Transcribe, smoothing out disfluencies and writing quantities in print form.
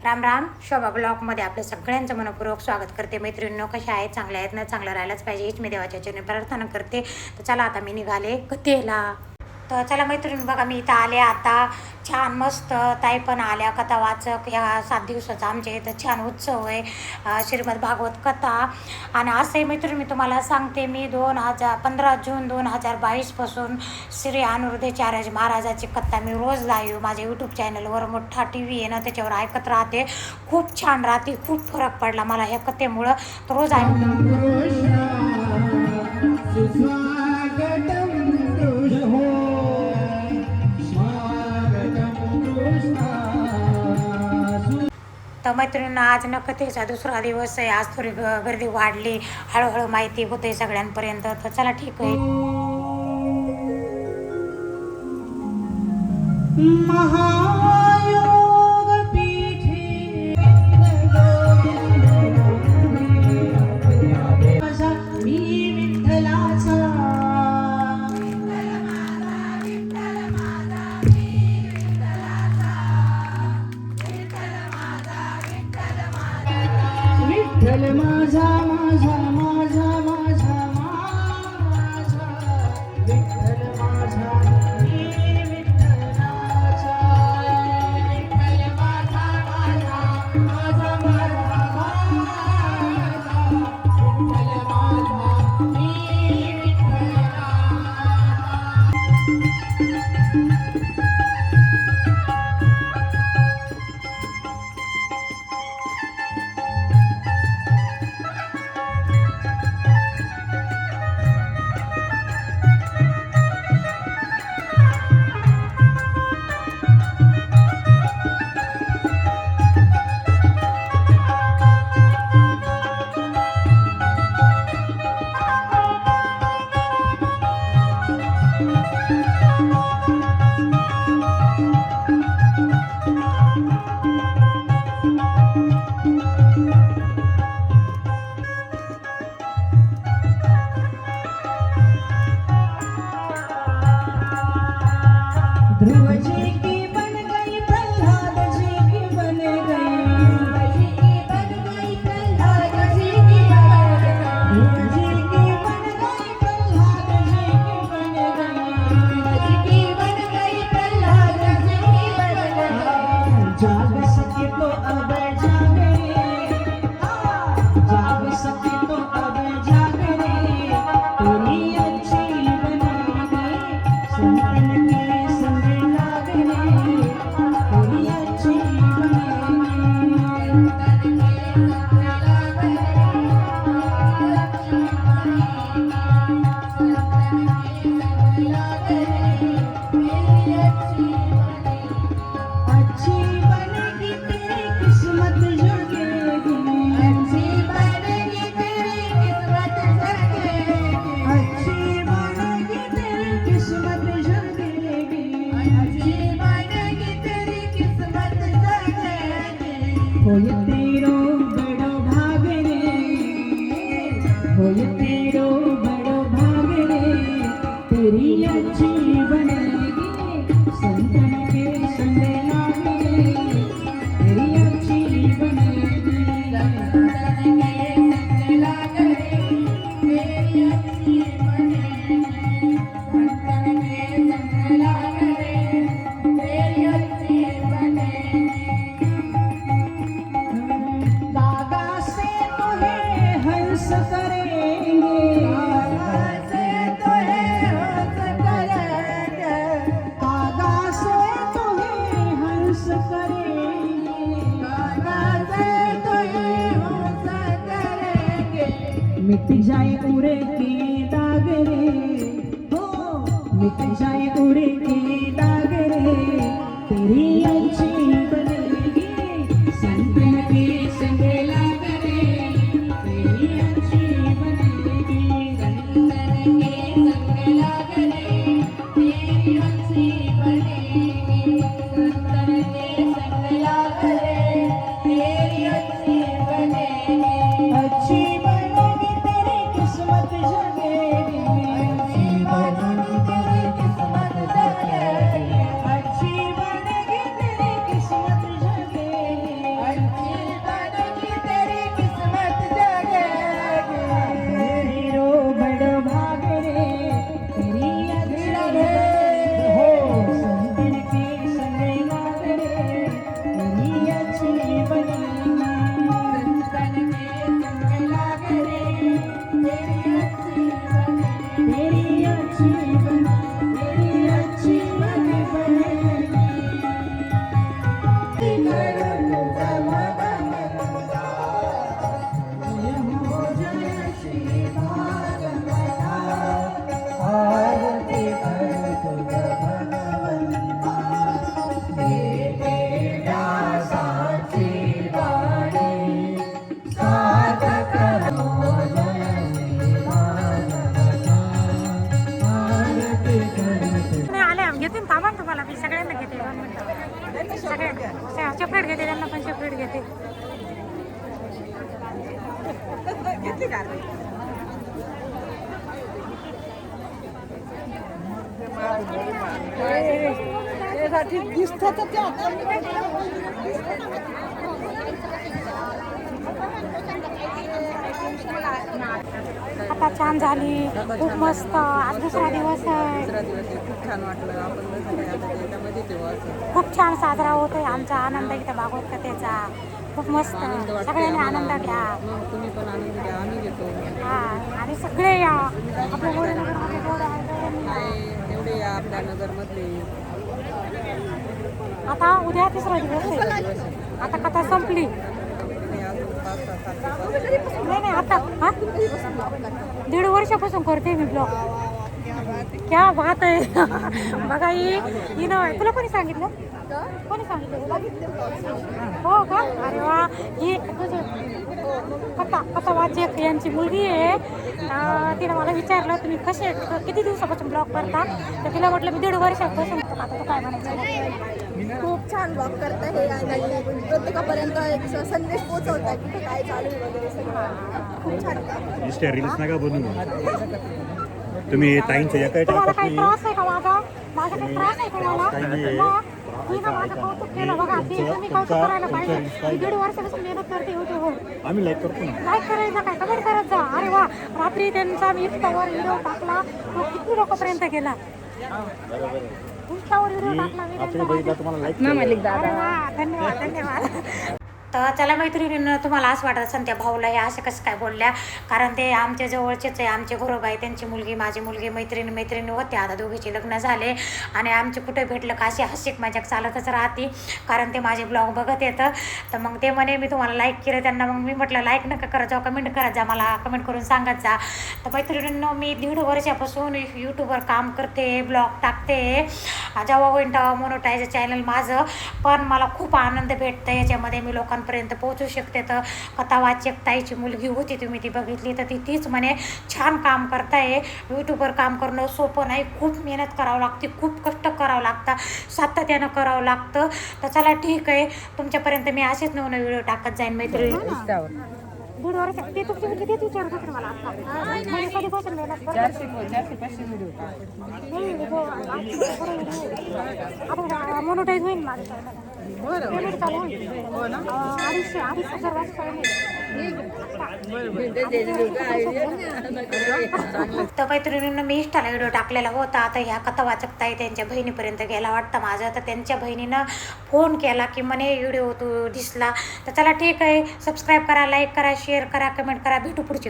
राम राम. शोभा ब्लॉगमध्ये आपलं सगळ्यांचं मनपूर्वक स्वागत करते. मैत्रिणींनो, कशा आहेत? चांगल्या आहेत ना? चांगलं राहायलाच पाहिजे हीच मी देवाच्या चरणी प्रार्थना करते. तर चला आता मी निघाले कथेला. तर चला मैत्रिणी, बघा मी इथं आले आता. छान मस्त ताई पण आल्या कथा वाचक. या 7 दिवसाचा आमच्या इथं छान उत्सव आहे, श्रीमद भागवत कथा. आणि असंही मैत्रिणी मी तुम्हाला सांगते, मी 15 जून 2022पासून श्री अनिरुद्धाचार्य महाराजाची कथा मी रोज लाईव्ह माझ्या यूट्यूब चॅनलवर, मोठा टी व्ही आहे ना त्याच्यावर ऐकत राहते. खूप छान राहते, खूप फरक पडला मला ह्या कथेमुळं. तर रोज तर मैत्रिणींना आज न कथेचा दुसरा दिवस आहे. आज थोडी गर्दी वाढली, हळूहळू माहिती होते सगळ्यांपर्यंत. तर चला ठीक आहे. विठ्ठल माझा माझा माझा माझा माझा विठ्ठल माझा मी विठ्ठलाचा. विठ्ठल माझा माझा माझा माझा माझा विठ्ठल माझा मी विठ्ठलाचा. ध्रुव जी की बन गई प्रहलाद जी की बन गई. जी की बन गई प्रहलाद जी की बन गई. ध्रुव जी की बन गई प्रहलाद जी की बन गई. जी की बन गई प्रहलाद जी की बन गई. जाग सके तो अब जाग रे, जाग सके तो अब जाग रे. तेरी अच्छी बनेगी संतन के संग लागने. तेरी अच्छी बनेगी संतन के संग लागने. अच्छी बनेगी संतन के संग लागने. तेरी अच्छी बनेगी. अच्छी बनेगी तेरी किस्मत जगेगी. अच्छी बनेगी तेरी किस्मत जगेगी. अच्छी बनेगी तेरी किस्मत जगेगी. अच्छी बनेगी तेरी किस्मत जगेगी. होय तेरो बड़ो भाग रे, होय तेरो बड़ो भाग रे. तेरी अच्छी बनेगी संतन के संग लागने. तेरी अच्छी बनेगी संतन के संग लागने. तेरी अच्छी बनेगी संतन के संग लागने. तेरी अच्छी बनेगी. दागा से तुम्हें हंस करेंगे. दागा से तुम्हें हंस करेंगे. दागा से तुम्हें हंस करेंगे. दागा से तुम्हें हंस करेंगे. मिट जाए उरे के दाग रे, हो मिट जाए उरे के दाग रे. तेरी अच्छी बनेगी संतन के संग लागने. तेरी अच्छी बनेगी संतन के संग लागने. तेरी अच्छी बनेगी संतन के संग लागने. तेरी अच्छी बनेगी. अच्छी बनेगी तेरी किस्मत जगेगी. अच्छी बनेगी तेरी किस्मत जगेगी. अच्छी बनेगी तेरी सेपरेट घेते, त्यांना पण सेपरेट घेते. आता छान झाली, खूप मस्त. आज दुसरा दिवस आहे, खूप छान वाटलं. आपण जसं काही आता त्याच्यामध्ये तेव्हा असं खूप छान साजरा होतोय आमचा आनंद इथं भागवत कथेचा. खूप मस्त, आनंद वाटतोय सगळ्यांनी आम्हाला. आनंद घ्या. मग तुम्ही पण आनंद घ्या, आम्ही घेतो. हा, आणि सगळे या आपल्या गोरेनगरमध्ये जेवढं आहे तेवढ्यांनी या. काय एवढे या आपल्या नगरमधले आता उद्या तिसरा दिवस आहे, आता कथा संपली. आणि अजून 5-6 तारखेपासून नाही नाही, आता हा 1.5 वर्षापासून करते मी ब्लॉग. क्या बात आहे. बघा ही ना, तुला कोणी सांगितलं? कोणी सांगितलं? हो का? अरे वा. ही तुझी कथा वाचक यांची मुलगी आहे. तिनं मला विचारलं तुम्ही किती दिवसापासून ब्लॉग करता, तर तिला म्हटलं मी 1.5 वर्षापासून. आता तू काय म्हणायचं? खूप छान ब्लॉग करत आहे आणि प्रत्येकापर्यंत एक संदेश पोहोचवत आहे की काय चालू आहे वगैरे सगळं. खूप छान काम. इंस्टा रील्स नका बनवू. तुम्ही ताईंचं या काही तुम्हाला टाकत काही नाही. त्रास आहे का माझा काही त्रास आहे तुम्हाला? काही नाहीये. मग तिनं माझं कौतुक केलं. बघा तुम्ही कौतुक करायला पाहिजे. मी 1.5 वर्षापासून मेहनत करते युट्यूबवर. आम्ही लाईक करतो ना. लाईक करायचं काय, कमेंट करत जा. अरे वा, रात्री त्यांचा मी इंस्टावर व्हिडिओ टाकला, तो किती लोकांपर्यंत गेला. इंस्टावर व्हिडिओ टाकला मी आपल्या त्यांचा. बघितला तुम्हाला लाईक अरे वा, धन्यवाद धन्यवाद. तर चला मैत्रिणींना, तुम्हाला असं वाटत असेल त्या भाऊला हे असं कसं काय बोलल्या, कारण ते आमच्या जवळचेच आहे. आमचे गुरुबाई, त्यांची मुलगी, माझी मुलगी, मैत्रिणी होते. आता दोघीचे लग्न झाले आणि आमचे कुठे भेटलं का अशी हसिक मजाक चालतच राहते, कारण ते माझे ब्लॉग बघत येतं. तर मग ते म्हणे मी तुम्हाला लाईक केलं त्यांना. मग मी म्हटलं लाईक नका करत जा, कमेंट करत जा, मला कमेंट करून सांगत जा. तर मैत्रिणींना, मी 1.5 वर्षापासून यूट्यूबवर काम करते, ब्लॉग टाकते. जेव्हा होईन तेव्हा मोनोटाईज चॅनल माझं, पण मला खूप आनंद भेटतं याच्यामध्ये. मी लोकांपर्यंत पोहोचू शकते. तर कथावाचक ताईची मुलगी होती, तुम्ही ती बघितली, तर तीच म्हणे छान काम करताय. यूट्यूबवर काम करणं सोपं नाही, खूप मेहनत करावं लागते, खूप कष्ट करावं लागतं, सातत्यानं करावं लागतं. तर चला ठीक आहे, तुमच्यापर्यंत मी असेच नवीन व्हिडिओ टाकत जाईन मैत्रिणी. 1.5 वर्ष ते तुमची मुलगी तेच विचारत होते मला आता. म्हणजे कधीपासून मेहनत करते. 400-500 व्हिडिओ आता मोनोटाईज होईल माझं चॅनल. पेमेंट चालू होईल. 250,000 तर मैत्रिणींना मी इंस्टाला व्हिडिओ टाकलेला होता. आता ह्या कथा वाचकता आहे त्यांच्या बहिणीपर्यंत गेला वाटतं माझा. तर त्यांच्या बहिणीनं फोन केला की म्हणे व्हिडिओ तू दिसला. तर चला ठीक आहे, सबस्क्राईब करा, लाईक करा, शेअर करा, कमेंट करा. भेटू पुढची.